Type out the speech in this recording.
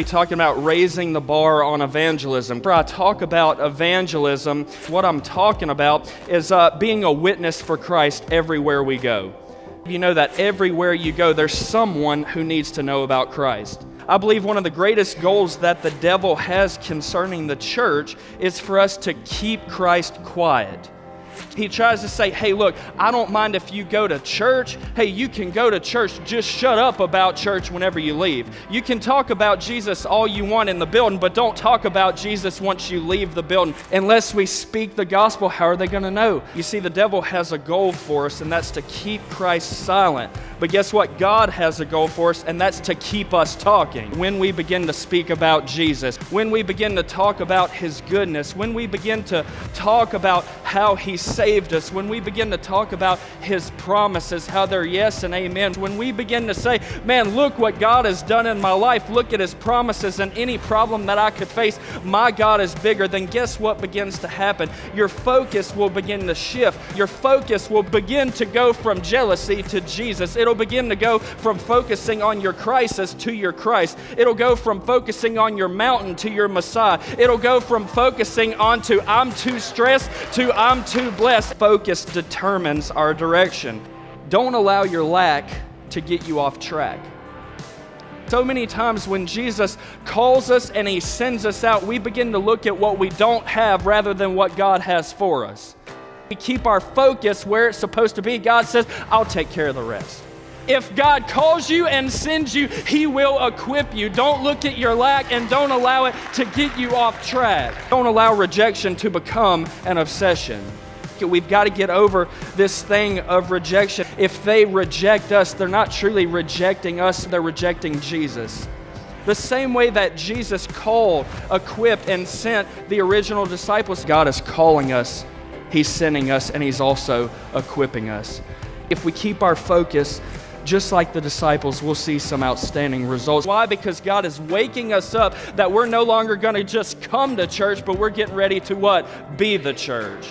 Talking about raising the bar on evangelism. Before I talk about evangelism, what I'm talking about is being a witness for Christ everywhere we go. You know that everywhere you go, there's someone who needs to know about Christ. I believe one of the greatest goals that the devil has concerning the church is for us to keep Christ quiet. He tries to say, hey, look, I don't mind if you go to church. Hey, you can go to church. Just shut up about church whenever you leave. You can talk about Jesus all you want in the building, but don't talk about Jesus once you leave the building. Unless we speak the gospel, how are they going to know? You see, the devil has a goal for us, and that's to keep Christ silent. But guess what? God has a goal for us, and that's to keep us talking. When we begin to speak about Jesus, when we begin to talk about His goodness, when we begin to talk about how He saved us, when we begin to talk about His promises, how they're yes and amen, when we begin to say, man, look what God has done in my life, look at His promises, and any problem that I could face, my God is bigger, then guess what begins to happen? Your focus will begin to shift. Your focus will begin to go from jealousy to Jesus. It'll begin to go from focusing on your crisis to your Christ. It'll go from focusing on your mountain to your Messiah. It'll go from focusing on to I'm too stressed to I'm too blessed. Focus determines our direction. Don't allow your lack to get you off track. So many times when Jesus calls us and He sends us out, we begin to look at what we don't have rather than what God has for us. We keep our focus where it's supposed to be. God says, I'll take care of the rest. If God calls you and sends you, He will equip you. Don't look at your lack and don't allow it to get you off track. Don't allow rejection to become an obsession. We've got to get over this thing of rejection. If they reject us, they're not truly rejecting us, they're rejecting Jesus. The same way that Jesus called, equipped, and sent the original disciples, God is calling us, He's sending us, and He's also equipping us. If we keep our focus, just like the disciples, we'll see some outstanding results. Why? Because God is waking us up that we're no longer going to just come to church, but we're getting ready to what? Be the church.